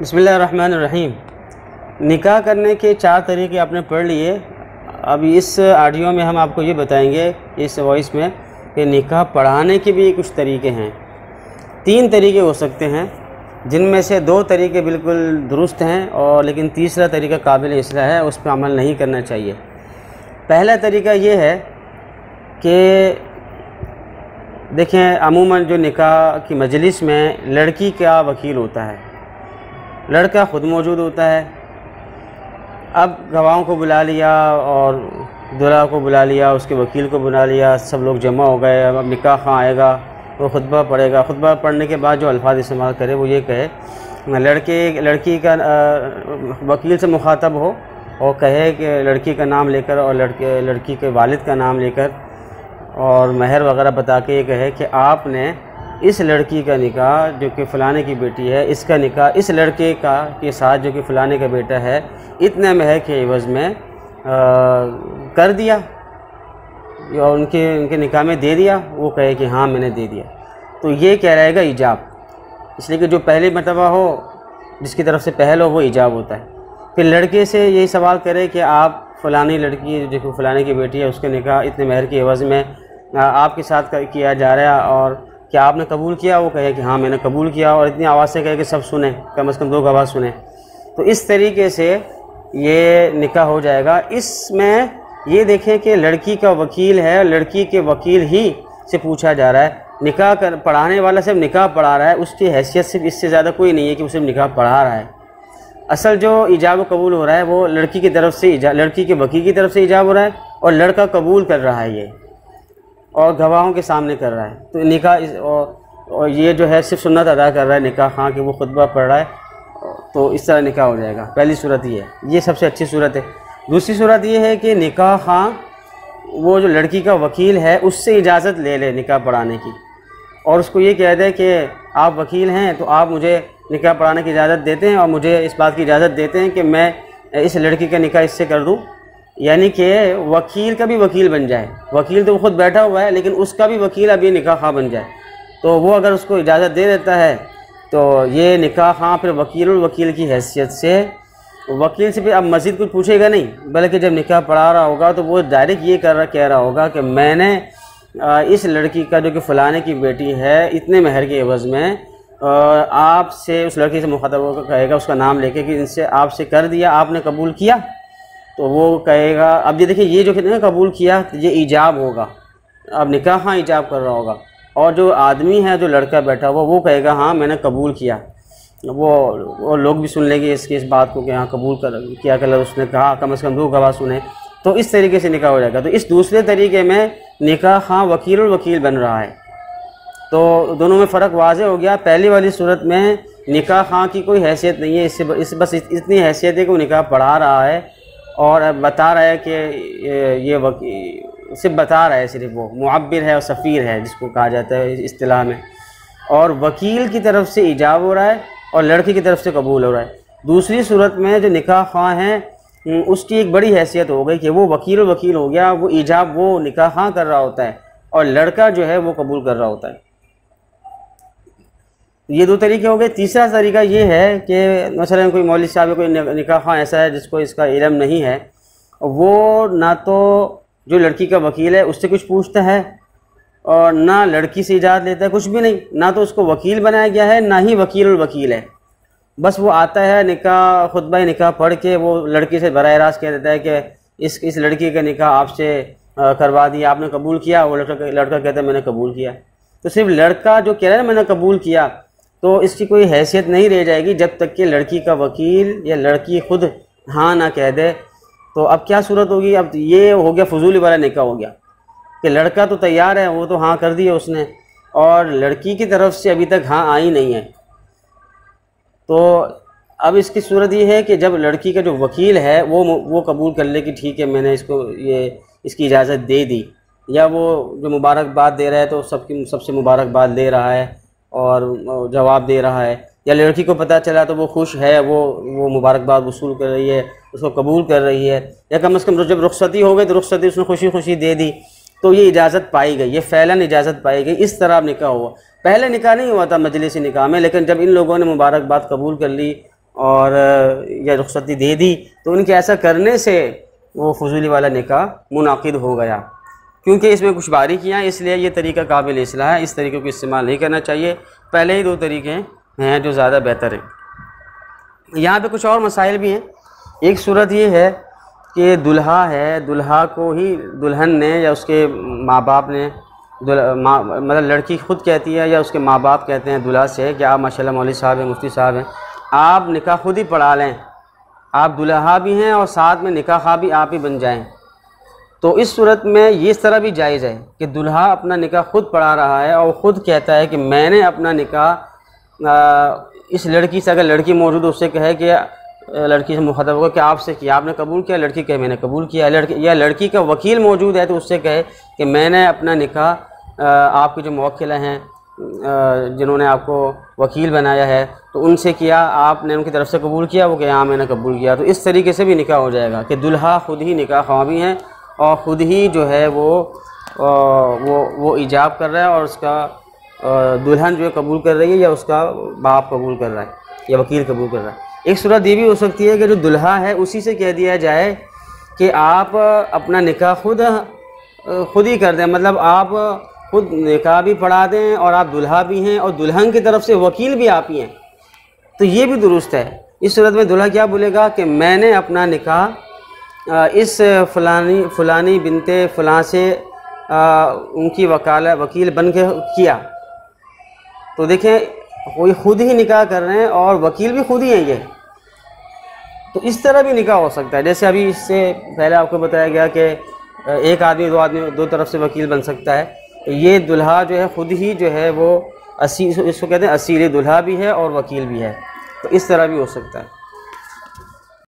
बिस्मिल्लाहिर्रहमानिर्रहीम। निकाह करने के 4 तरीके आपने पढ़ लिए। अब इस ऑडियो में हम आपको ये बताएंगे, इस वॉइस में, कि निकाह पढ़ाने के भी कुछ तरीके हैं। 3 तरीके हो सकते हैं, जिनमें से 2 तरीके बिल्कुल दुरुस्त हैं और लेकिन तीसरा तरीका काबिल इस्लाह है, उस पर अमल नहीं करना चाहिए। पहला तरीका ये है कि देखें, अमूमन जो निकाह की मजलिस में लड़की का वकील होता है, लड़का ख़ुद मौजूद होता है। अब गवाहों को बुला लिया और दूल्हा को बुला लिया, उसके वकील को बुला लिया, सब लोग जमा हो गए। अब निकाह खां आएगा, वो खुतबा पढ़ेगा। खुतबा पढ़ने के बाद जो अल्फाज इस्तेमाल करे वो ये कहे, लड़की का वकील से मुखातब हो और कहे कि लड़की का नाम लेकर और लड़की के वालिद का नाम लेकर और महर वगैरह बता के ये कहे कि आपने इस लड़की का निकाह जो कि फ़लाने की बेटी है, इसका निकाह इस लड़के का के साथ जो कि फ़लाने का बेटा है, इतने महर के एवज़ में कर दिया या उनके निकाह में दे दिया। वो कहे कि हाँ मैंने दे दिया, तो ये कह रहेगा ईजाब। इसलिए कि जो पहली मरतबा हो, जिसकी तरफ से पहल हो, वो ईजाब होता है। फिर लड़के से यही सवाल करे कि आप फ़लानी लड़की जो कि फ़लाने की बेटी है, उसके निकाह इतने महर के एवज़ में आपके साथ किया जा रहा है और क्या आपने कबूल किया? वो कहे कि हाँ मैंने कबूल किया, और इतनी आवाज़ से कहे कि सब सुने, कम से कम 2 गवाह सुने। तो इस तरीके से ये निकाह हो जाएगा। इसमें ये देखें कि लड़की का वकील है, लड़की के वकील ही से पूछा जा रहा है। निकाह पढ़ाने वाला सिर्फ निकाह पढ़ा रहा है, उसकी हैसियत सिर्फ इससे ज़्यादा कोई नहीं है कि वो सिर्फ निकाह पढ़ा रहा है। असल जो ईजाब कबूल हो रहा है वो लड़की की तरफ से, लड़की के वकील की तरफ से ईजाब हो रहा है और लड़का कबूल कर रहा है ये, और गवाहों के सामने कर रहा है। तो निकाह और ये जो है सिर्फ सुन्नत अदा कर रहा है निकाह खां कि वो खुतबा पढ़ रहा है, तो इस तरह निकाह हो जाएगा। पहली सूरत ये सबसे अच्छी सूरत है। दूसरी सूरत ये है कि निकाह खां वो जो लड़की का वकील है उससे इजाज़त ले ले निकाह पढ़ाने की, और उसको ये कह दे कि आप वकील हैं तो आप मुझे निकाह पढ़ाने की इजाज़त देते हैं और मुझे इस बात की इजाज़त देते हैं कि मैं इस लड़की का निकाह इससे कर दूँ। यानी कि वकील का भी वकील बन जाए। वकील तो वो खुद बैठा हुआ है, लेकिन उसका भी वकील अभी निकाह खां बन जाए। तो वो अगर उसको इजाज़त दे देता है तो ये निकाह खां फिर वकील की हैसियत से, वकील से फिर अब मज़ीद कुछ पूछेगा नहीं, बल्कि जब निकाह पढ़ा रहा होगा तो वो डायरेक्ट ये कह रहा होगा कि मैंने इस लड़की का जो कि फ़लाने की बेटी है, इतने महर के एवज़ में आपसे, उस लड़की से मुखातब होकर कहेगा उसका नाम लेके कि इनसे आपसे कर दिया, आपने कबूल किया। तो वो कहेगा, अब ये देखिए, ये जो कहते हैं कबूल किया, ये ईजाब होगा। अब निकाह हाँ ईजाब कर रहा होगा, और जो आदमी है, जो लड़का बैठा हुआ, वो कहेगा हाँ मैंने कबूल किया। वो लोग भी सुन लेंगे इस बात को कि हाँ कबूल किया कर, उसने कहा, कम से कम 2 गवाह सुने। तो इस तरीके से निकाह हो जाएगा। तो इस दूसरे तरीके में निकाह हाँ वकील बन रहा है। तो दोनों में फ़र्क वाज़ेह हो गया। पहली वाली सूरत में निकाह हाँ की कोई हैसियत नहीं है, इससे बस इतनी हैसियत है कि वो निकाह पढ़ा रहा है और बता रहा है कि ये सिर्फ बता रहा है, सिर्फ वो मुअब्बिर है और सफ़ीर है जिसको कहा जाता है इस्तिलाह में। और वकील की तरफ से इजाब हो रहा है और लड़की की तरफ से कबूल हो रहा है। दूसरी सूरत में जो निकाह खां है उसकी एक बड़ी हैसियत हो गई कि वो वकील हो गया, वो इजाब वो निकाह खां कर रहा होता है और लड़का जो है वो कबूल कर रहा होता है। ये 2 तरीके हो गए। तीसरा तरीका ये है कि मसलन कोई मौलवी साहब, कोई निकाह खां ऐसा है जिसको इसका इल्म नहीं है, वो ना तो जो लड़की का वकील है उससे कुछ पूछता है और ना लड़की से इजाज़त लेता है, कुछ भी नहीं। ना तो उसको वकील बनाया गया है, ना ही वकील है। बस वो आता है, खुतबा निकाह पढ़ के वो लड़की से बराह रास्त कह देता है कि इस लड़की का निकाह आपसे करवा दिया, आपने कबूल किया। वो लड़का कहता है मैंने कबूल किया। तो सिर्फ लड़का जो कह रहा है मैंने कबूल किया, तो इसकी कोई हैसियत नहीं रह जाएगी जब तक कि लड़की का वकील या लड़की खुद हाँ ना कह दे। तो अब क्या सूरत होगी? अब ये हो गया फजूली वाला निकाह हो गया कि लड़का तो तैयार है, वो तो हाँ कर दिया उसने, और लड़की की तरफ से अभी तक हाँ आई नहीं है। तो अब इसकी सूरत ये है कि जब लड़की का जो वकील है वो कबूल कर ले कि ठीक है मैंने इसकी इजाज़त दे दी, या वो जो मुबारकबाद दे रहा है तो सबसे मुबारकबाद ले रहा है और जवाब दे रहा है, या लड़की को पता चला तो वो खुश है, वो मुबारकबाद वसूल कर रही है, उसको कबूल कर रही है, या कम से कम जब रुखसती हो गई तो रुखसती उसने खुशी दे दी, तो ये इजाज़त पाई गई, ये फ़ैलन इजाज़त पाई गई। इस तरह निकाह हुआ। पहले निकाह नहीं हुआ था मजलिसी निकाह में, लेकिन जब इन लोगों ने मुबारकबाद कबूल कर ली और या रुखसती दे दी, तो उनके ऐसा करने से वो फजूली वाला निकाह मुनाकिद हो गया। क्योंकि इसमें कुछ बारीकियाँ, इसलिए ये तरीका काबिल इस्लाह है, इस तरीके को इस्तेमाल नहीं करना चाहिए। पहले ही 2 तरीके हैं जो ज़्यादा बेहतर हैं। यहाँ पे कुछ और मसाइल भी हैं। एक सूरत ये है कि दुल्हा है, दुल्हा को ही दुल्हन ने या उसके माँ बाप ने मतलब लड़की खुद कहती है या उसके माँ बाप कहते हैं दुल्हा से कि आप माशाल्लाह मौलवी साहब हैं, मुफ्ती साहब हैं, आप निकाह खुद ही पढ़ा लें, आप दुल्हा भी हैं और साथ में निकाह ख़्वाह भी आप ही बन जाएं। तो इस सूरत में ये इस तरह भी जायज़ है कि दुल्हा अपना निकाह खुद पढ़ा रहा है और ख़ुद कहता है कि मैंने अपना निकाह इस लड़की से, अगर लड़की मौजूद उससे कहे कि लड़की से मुखातब होगा कि आपसे किया, आपने कबूल किया, लड़की कहे मैंने कबूल किया, लड़की का वकील मौजूद है तो उससे कहे कि मैंने अपना निकाह आपके जो मुवक्किल हैं जिन्होंने आपको वकील बनाया है तो उनसे किया, आपने उनकी तरफ से कबूल किया, वो कि हाँ मैंने कबूल किया। तो इस तरीके से भी निकाह हो जाएगा कि दुल्हा ख़ुद ही निकाह ख़्वाह भी हैं और ख़ुद ही जो है वो इजाब कर रहा है और उसका दुल्हन जो है कबूल कर रही है या उसका बाप कबूल कर रहा है या वकील कबूल कर रहा है। एक सूरत ये भी हो सकती है कि जो दुल्हा है उसी से कह दिया जाए कि आप अपना निकाह खुद ही कर दें, मतलब आप खुद निकाह भी पढ़ा दें और आप दुल्हा भी हैं और दुल्हन की तरफ से वकील भी आप ही हैं, तो ये भी दुरुस्त है। इस सूरत में दुल्हा क्या बोलेगा कि मैंने अपना निकाह इस फ़लानी बिनते फ़लाँ से उनकी वकील बन के किया। तो देखें कोई ख़ुद ही निकाह कर रहे हैं और वकील भी खुद ही हैं ये, तो इस तरह भी निकाह हो सकता है। जैसे अभी इससे पहले आपको बताया गया कि एक आदमी दो तरफ से वकील बन सकता है, तो ये दुल्हा जो है ख़ुद ही जो है वो इसको कहते हैं असील दुल्हा भी है और वकील भी है, तो इस तरह भी हो सकता है।